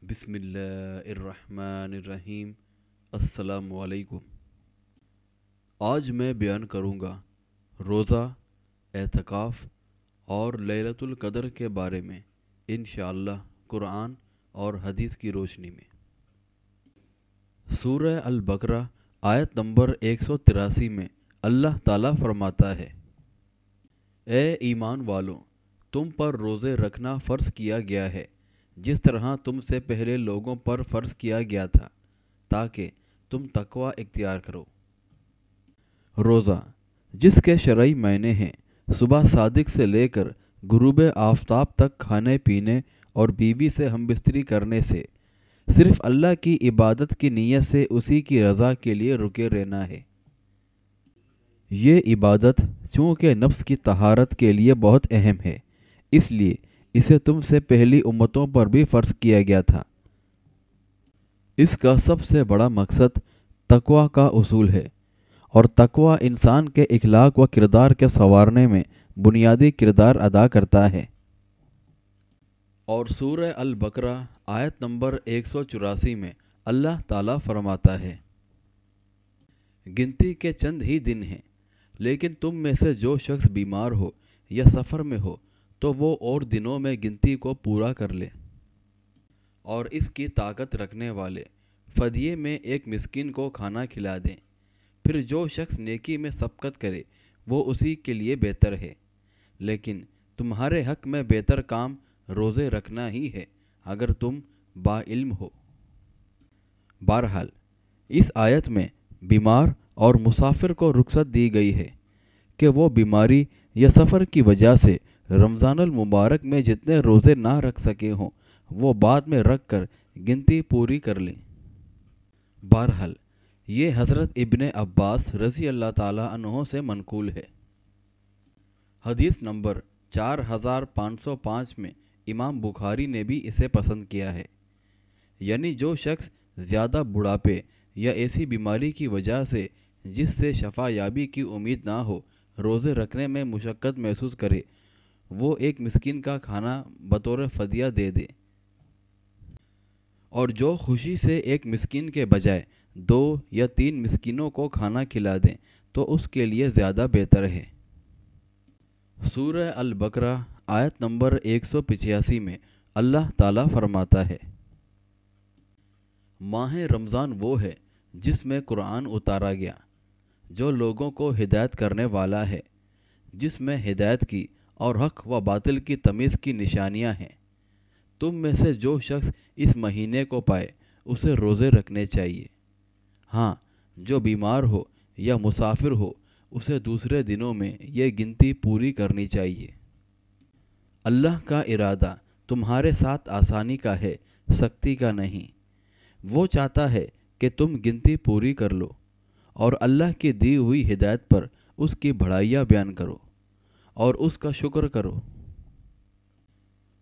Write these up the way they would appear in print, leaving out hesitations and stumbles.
بسم اللہ الرحمن الرحیم۔ السلام علیکم۔ آج میں بیان کروں گا روزہ، اعتکاف اور لیلۃ القدر کے بارے میں انشاءاللہ قرآن اور حدیث کی روشنی میں۔ سورہ البقرہ آیت نمبر 183 میں اللہ تعالیٰ فرماتا ہے، اے ایمان والو، تم پر روزے رکھنا فرض کیا گیا ہے جس طرح تم سے پہلے لوگوں پر فرض کیا گیا تھا تاکہ تم تقوی اختیار کرو۔ روزہ جس کے شرعی معنی ہیں صبح صادق سے لے کر غروب آفتاب تک کھانے پینے اور بیوی سے ہم بستری کرنے سے، صرف اللہ کی عبادت کی نیت سے اسی کی رضا کے لیے رکے رہنا ہے۔ یہ عبادت چونکہ نفس کی طہارت کے لیے بہت اہم ہے، اس لیے اسے تم سے پہلی امتوں پر بھی فرض کیا گیا تھا۔ اس کا سب سے بڑا مقصد تقوی کا اصول ہے، اور تقوی انسان کے اخلاق و کردار کے سنوارنے میں بنیادی کردار ادا کرتا ہے۔ اور سورہ البقرہ آیت نمبر 184 میں اللہ تعالیٰ فرماتا ہے، گنتی کے چند ہی دن ہیں، لیکن تم میں سے جو شخص بیمار ہو یا سفر میں ہو تو وہ اور دنوں میں گنتی کو پورا کر لے، اور اس کی طاقت رکھنے والے فدیے میں ایک مسکین کو کھانا کھلا دیں۔ پھر جو شخص نیکی میں سبقت کرے وہ اسی کے لیے بہتر ہے، لیکن تمہارے حق میں بہتر کام روزے رکھنا ہی ہے اگر تم با علم ہو۔ بہرحال اس آیت میں بیمار اور مسافر کو رخصت دی گئی ہے کہ وہ بیماری یا سفر کی وجہ سے رمضان المبارک میں جتنے روزے نہ رکھ سکے ہوں وہ بعد میں رکھ کر گنتی پوری کر لیں۔ بہرحال یہ حضرت ابن عباس رضی اللہ تعالیٰ عنہ سے منقول ہے۔ حدیث نمبر 4505 میں امام بخاری نے بھی اسے پسند کیا ہے، یعنی جو شخص زیادہ بڑھاپے یا ایسی بیماری کی وجہ سے جس سے شفا یابی کی امید نہ ہو روزے رکھنے میں مشقت محسوس کرے، وہ ایک مسکین کا کھانا بطور فدیہ دے دے، اور جو خوشی سے ایک مسکین کے بجائے 2 یا 3 مسکینوں کو کھانا کھلا دیں تو اس کے لیے زیادہ بہتر ہے۔ سورہ البقرہ آیت نمبر 185 میں اللہ تعالیٰ فرماتا ہے، ماہ رمضان وہ ہے جس میں قرآن اتارا گیا، جو لوگوں کو ہدایت کرنے والا ہے، جس میں ہدایت کی اور حق و باطل کی تمیز کی نشانیاں ہیں۔ تم میں سے جو شخص اس مہینے کو پائے اسے روزے رکھنے چاہیے، ہاں جو بیمار ہو یا مسافر ہو اسے دوسرے دنوں میں یہ گنتی پوری کرنی چاہیے۔ اللہ کا ارادہ تمہارے ساتھ آسانی کا ہے، سختی کا نہیں۔ وہ چاہتا ہے کہ تم گنتی پوری کر لو اور اللہ کی دی ہوئی ہدایت پر اس کی بڑائیاں بیان کرو اور اس کا شکر کرو۔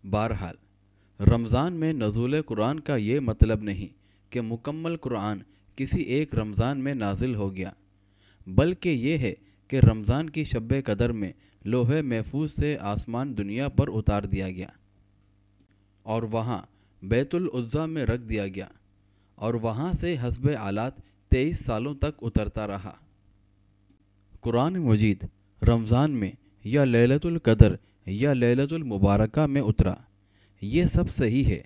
بہرحال رمضان میں نزول قرآن کا یہ مطلب نہیں کہ مکمل قرآن کسی ایک رمضان میں نازل ہو گیا، بلکہ یہ ہے کہ رمضان کی شب قدر میں لوح محفوظ سے آسمان دنیا پر اتار دیا گیا اور وہاں بیت العزیٰ میں رکھ دیا گیا، اور وہاں سے حسب آلات 23 سالوں تک اترتا رہا۔ قرآن مجید رمضان میں یا لیلۃ القدر یا لیلۃ المبارکہ میں اترا، یہ سب صحیح ہے،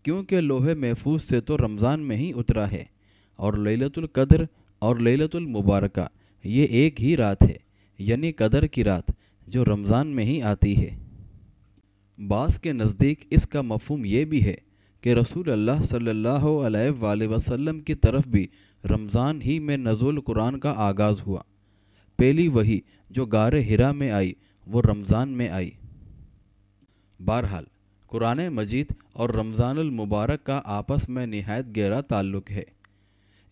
کیونکہ لوح محفوظ سے تو رمضان میں ہی اترا ہے، اور لیلۃ القدر اور لیلۃ المبارکہ یہ ایک ہی رات ہے، یعنی قدر کی رات جو رمضان میں ہی آتی ہے۔ بعض کے نزدیک اس کا مفہوم یہ بھی ہے کہ رسول اللہ صلی اللہ علیہ وآلہ وسلم کی طرف بھی رمضان ہی میں نزول قرآن کا آغاز ہوا۔ پہلی وحی جو غار حرا میں آئی وہ رمضان میں آئی۔ بہرحال قرآن مجید اور رمضان المبارک کا آپس میں نہایت گہرا تعلق ہے،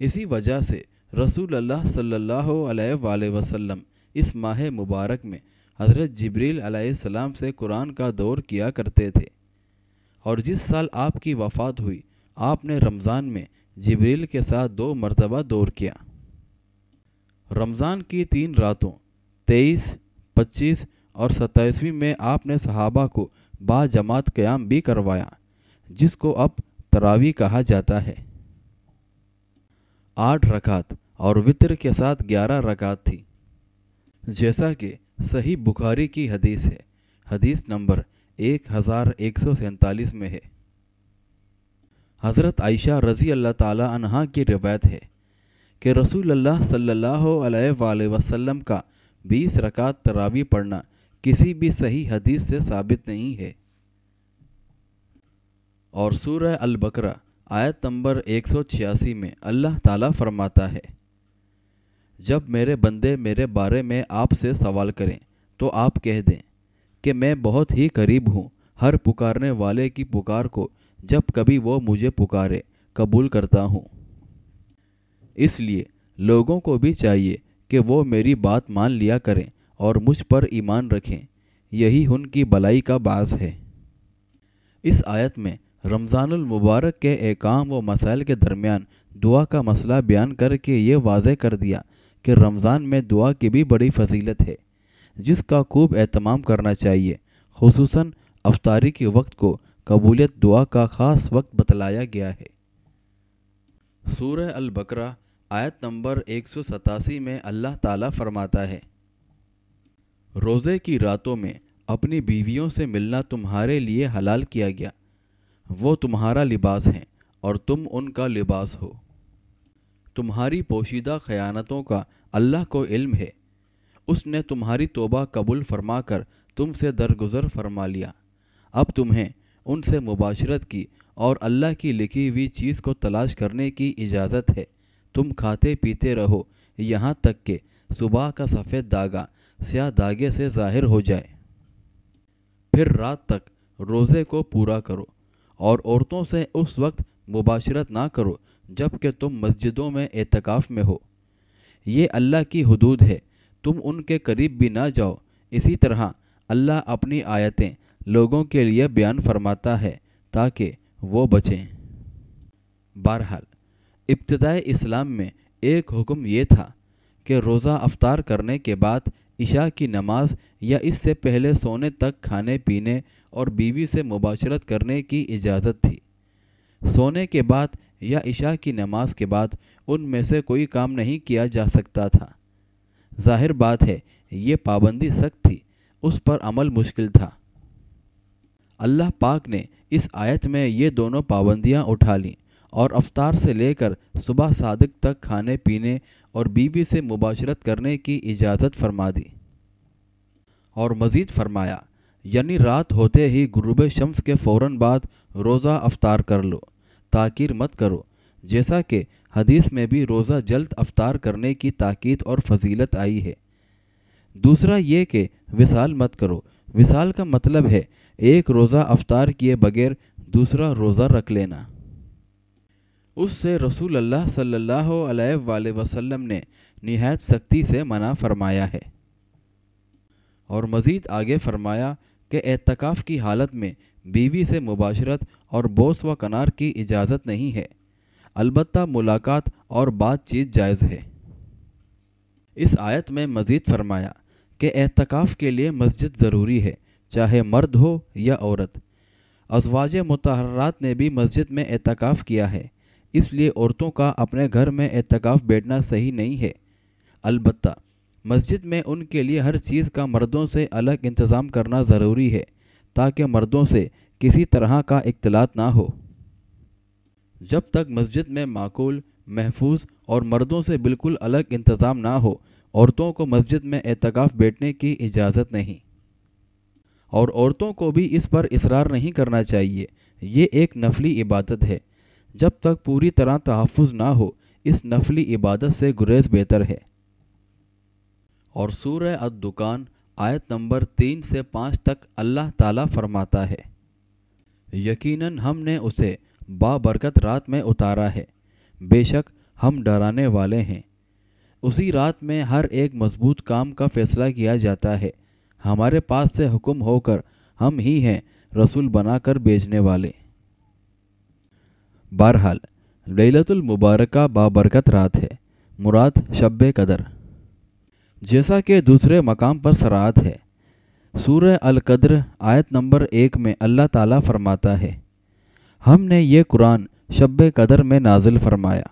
اسی وجہ سے رسول اللہ صلی اللہ علیہ وآلہ وسلم اس ماہ مبارک میں حضرت جبریل علیہ السلام سے قرآن کا دور کیا کرتے تھے، اور جس سال آپ کی وفات ہوئی آپ نے رمضان میں جبریل کے ساتھ 2 مرتبہ دور کیا۔ رمضان کی 3 راتوں 23، 25 اور 27ویں میں آپ نے صحابہ کو با جماعت قیام بھی کروایا، جس کو اب تراویح کہا جاتا ہے۔ 8 رکعت اور وطر کے ساتھ 11 رکعت تھی، جیسا کہ صحیح بخاری کی حدیث ہے، حدیث نمبر 1147 میں ہے۔ حضرت عائشہ رضی اللہ تعالی عنہا کی روایت ہے کہ رسول اللہ صلی اللہ علیہ وآلہ وسلم کا 20 رکعت تراویح پڑھنا کسی بھی صحیح حدیث سے ثابت نہیں ہے۔ اور سورہ البقرہ آیت نمبر 186 میں اللہ تعالیٰ فرماتا ہے، جب میرے بندے میرے بارے میں آپ سے سوال کریں تو آپ کہہ دیں کہ میں بہت ہی قریب ہوں، ہر پکارنے والے کی پکار کو جب کبھی وہ مجھے پکارے قبول کرتا ہوں۔ اس لیے لوگوں کو بھی چاہیے کہ وہ میری بات مان لیا کریں اور مجھ پر ایمان رکھیں، یہی ان کی بھلائی کا باعث ہے۔ اس آیت میں رمضان المبارک کے احکام و مسائل کے درمیان دعا کا مسئلہ بیان کر کے یہ واضح کر دیا کہ رمضان میں دعا کی بھی بڑی فضیلت ہے، جس کا خوب اہتمام کرنا چاہیے۔ خصوصاً افطاری کے وقت کو قبولیت دعا کا خاص وقت بتلایا گیا ہے۔ سورہ البقرہ آیت نمبر 187 میں اللہ تعالیٰ فرماتا ہے، روزے کی راتوں میں اپنی بیویوں سے ملنا تمہارے لیے حلال کیا گیا، وہ تمہارا لباس ہیں اور تم ان کا لباس ہو۔ تمہاری پوشیدہ خیانتوں کا اللہ کو علم ہے، اس نے تمہاری توبہ قبول فرما کر تم سے درگزر فرما لیا۔ اب تمہیں ان سے مباشرت کی اور اللہ کی لکھی ہوئی چیز کو تلاش کرنے کی اجازت ہے۔ تم کھاتے پیتے رہو یہاں تک کہ صبح کا سفید داغا سیاہ داغے سے ظاہر ہو جائے، پھر رات تک روزے کو پورا کرو، اور عورتوں سے اس وقت مباشرت نہ کرو جب کہ تم مسجدوں میں اعتکاف میں ہو۔ یہ اللہ کی حدود ہے، تم ان کے قریب بھی نہ جاؤ۔ اسی طرح اللہ اپنی آیتیں لوگوں کے لیے بیان فرماتا ہے تاکہ وہ بچیں۔ بہرحال ابتدائے اسلام میں ایک حکم یہ تھا کہ روزہ افطار کرنے کے بعد عشاء کی نماز یا اس سے پہلے سونے تک کھانے پینے اور بیوی سے مباشرت کرنے کی اجازت تھی۔ سونے کے بعد یا عشاء کی نماز کے بعد ان میں سے کوئی کام نہیں کیا جا سکتا تھا۔ ظاہر بات ہے یہ پابندی سخت تھی، اس پر عمل مشکل تھا۔ اللہ پاک نے اس آیت میں یہ دونوں پابندیاں اٹھا لیں اور افطار سے لے کر صبح صادق تک کھانے پینے اور بیوی سے مباشرت کرنے کی اجازت فرما دی، اور مزید فرمایا، یعنی رات ہوتے ہی غروب شمس کے فوراً بعد روزہ افطار کر لو، تاخیر مت کرو، جیسا کہ حدیث میں بھی روزہ جلد افطار کرنے کی تاکید اور فضیلت آئی ہے۔ دوسرا یہ کہ وصال مت کرو۔ وصال کا مطلب ہے ایک روزہ افطار کیے بغیر دوسرا روزہ رکھ لینا۔ اس سے رسول اللہ صلی اللہ علیہ وآلہ وسلم نے نہایت سختی سے منع فرمایا ہے۔ اور مزید آگے فرمایا کہ اعتکاف کی حالت میں بیوی سے مباشرت اور بوس و کنار کی اجازت نہیں ہے، البتہ ملاقات اور بات چیت جائز ہے۔ اس آیت میں مزید فرمایا کہ اعتکاف کے لیے مسجد ضروری ہے، چاہے مرد ہو یا عورت۔ ازواج مطہرات نے بھی مسجد میں اعتکاف کیا ہے، اس لیے عورتوں کا اپنے گھر میں اعتکاف بیٹھنا صحیح نہیں ہے۔ البتہ مسجد میں ان کے لیے ہر چیز کا مردوں سے الگ انتظام کرنا ضروری ہے تاکہ مردوں سے کسی طرح کا اختلاط نہ ہو۔ جب تک مسجد میں معقول، محفوظ اور مردوں سے بالکل الگ انتظام نہ ہو، عورتوں کو مسجد میں اعتکاف بیٹھنے کی اجازت نہیں، اور عورتوں کو بھی اس پر اصرار نہیں کرنا چاہیے۔ یہ ایک نفلی عبادت ہے، جب تک پوری طرح تحفظ نہ ہو اس نفلی عبادت سے گریز بہتر ہے۔ اور سورہ الدخان آیت نمبر 3 سے 5 تک اللہ تعالیٰ فرماتا ہے، یقیناً ہم نے اسے بابرکت رات میں اتارا ہے، بے شک ہم ڈرانے والے ہیں۔ اسی رات میں ہر ایک مضبوط کام کا فیصلہ کیا جاتا ہے، ہمارے پاس سے حکم ہو کر ہم ہی ہیں رسول بنا کر بھیجنے والے۔ بہرحال لیلۃ المبارکہ بابرکت رات ہے، مراد شب قدر، جیسا کہ دوسرے مقام پر صراحت ہے۔ سورہ القدر آیت نمبر 1 میں اللہ تعالیٰ فرماتا ہے، ہم نے یہ قرآن شب قدر میں نازل فرمایا۔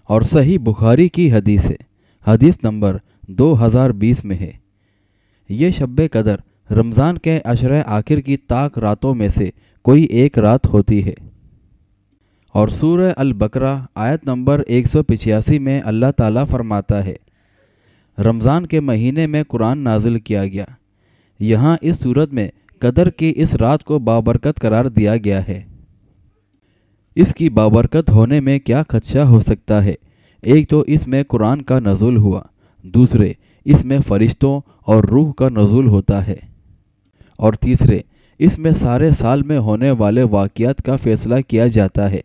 اور صحیح بخاری کی حدیث ہے، حدیث نمبر 2020 میں ہے، یہ شب قدر رمضان کے عشرہ آخر کی طاق راتوں میں سے کوئی ایک رات ہوتی ہے۔ اور سورہ البقرہ آیت نمبر 185 میں اللہ تعالیٰ فرماتا ہے، رمضان کے مہینے میں قرآن نازل کیا گیا۔ یہاں اس صورت میں قدر کی اس رات کو بابرکت قرار دیا گیا ہے۔ اس کی بابرکت ہونے میں کیا خدشہ ہو سکتا ہے؟ ایک تو اس میں قرآن کا نزول ہوا، دوسرے اس میں فرشتوں اور روح کا نزول ہوتا ہے، اور تیسرے اس میں سارے سال میں ہونے والے واقعات کا فیصلہ کیا جاتا ہے،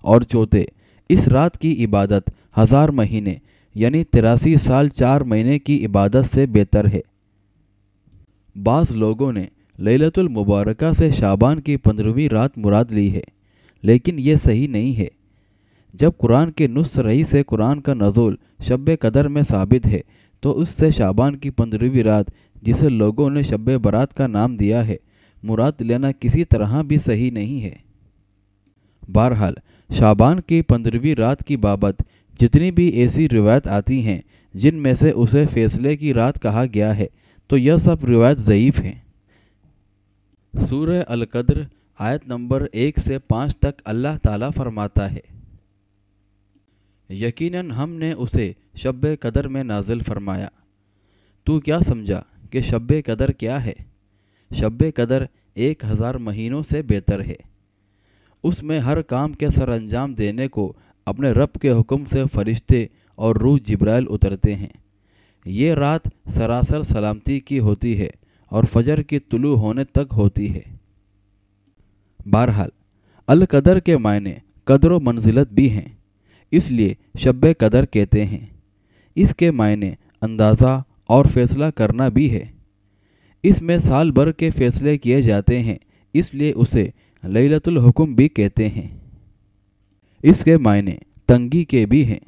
اور چوتھے اس رات کی عبادت 1000 مہینے یعنی 83 سال 4 مہینے کی عبادت سے بہتر ہے۔ بعض لوگوں نے لیلۃ المبارکہ سے شعبان کی 15ویں رات مراد لی ہے، لیکن یہ صحیح نہیں ہے۔ جب قرآن کے نص رہی سے قرآن کا نزول شب قدر میں ثابت ہے تو اس سے شعبان کی 15ویں رات، جسے لوگوں نے شب برات کا نام دیا ہے، مراد لینا کسی طرح بھی صحیح نہیں ہے۔ بہرحال شعبان کی 15ویں رات کی بابت جتنی بھی ایسی روایت آتی ہیں جن میں سے اسے فیصلے کی رات کہا گیا ہے، تو یہ سب روایت ضعیف ہیں۔ سورہ القدر آیت نمبر 1 سے 5 تک اللہ تعالیٰ فرماتا ہے، یقیناً ہم نے اسے شب قدر میں نازل فرمایا۔ تو کیا سمجھا کہ شب قدر کیا ہے؟ شب قدر 1000 مہینوں سے بہتر ہے۔ اس میں ہر کام کے سر انجام دینے کو اپنے رب کے حکم سے فرشتے اور روح جبرائیل اترتے ہیں۔ یہ رات سراسر سلامتی کی ہوتی ہے اور فجر کی طلوع ہونے تک ہوتی ہے۔ بہرحال القدر کے معنی قدر و منزلت بھی ہیں، اس لیے شب قدر کہتے ہیں۔ اس کے معنی اندازہ اور فیصلہ کرنا بھی ہے۔ اس میں سال بھر کے فیصلے کیے جاتے ہیں، اس لیے اسے لیلۃ الحکم بھی کہتے ہیں۔ اس کے معنی تنگی کے بھی ہیں۔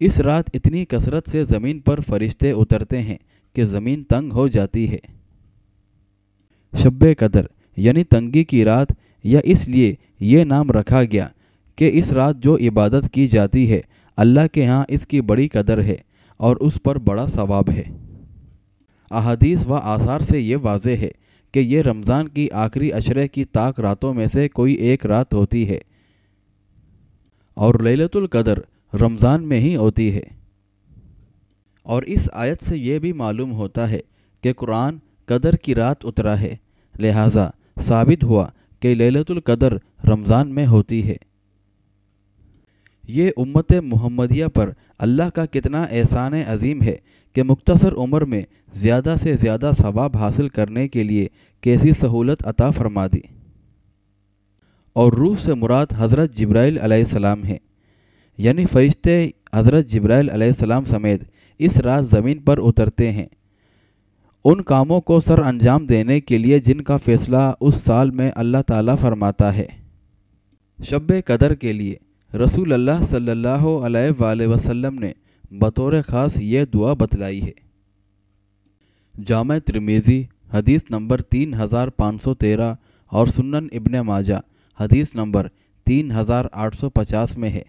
اس رات اتنی کثرت سے زمین پر فرشتے اترتے ہیں کہ زمین تنگ ہو جاتی ہے۔ شب قدر یعنی تنگی کی رات، یا اس لیے یہ نام رکھا گیا کہ اس رات جو عبادت کی جاتی ہے اللہ کے ہاں اس کی بڑی قدر ہے اور اس پر بڑا ثواب ہے۔ احادیث و آثار سے یہ واضح ہے کہ یہ رمضان کی آخری عشرے کی طاق راتوں میں سے کوئی ایک رات ہوتی ہے، اور لیلۃ القدر رمضان میں ہی ہوتی ہے۔ اور اس آیت سے یہ بھی معلوم ہوتا ہے کہ قرآن قدر کی رات اترا ہے، لہٰذا ثابت ہوا کہ لیلۃ القدر رمضان میں ہوتی ہے۔ یہ امت محمدیہ پر اللہ کا کتنا احسان عظیم ہے کہ مختصر عمر میں زیادہ سے زیادہ ثواب حاصل کرنے کے لیے کیسی سہولت عطا فرما دی۔ اور روح سے مراد حضرت جبرائیل علیہ السلام ہے، یعنی فرشتے حضرت جبرائیل علیہ السلام سمیت اس رات زمین پر اترتے ہیں ان کاموں کو سر انجام دینے کے لیے جن کا فیصلہ اس سال میں اللہ تعالیٰ فرماتا ہے۔ شب قدر کے لیے رسول اللہ صلی اللہ علیہ وآلہ وسلم نے بطور خاص یہ دعا بتلائی ہے۔ جامع ترمذی حدیث نمبر 3513 اور سنن ابن ماجہ حدیث نمبر 3850 میں ہے،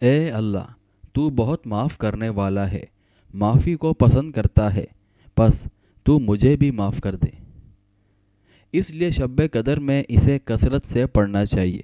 اے اللہ تو بہت معاف کرنے والا ہے، معافی کو پسند کرتا ہے، پس تو مجھے بھی معاف کر دے۔ اس لیے شب قدر میں اسے کثرت سے پڑھنا چاہیے۔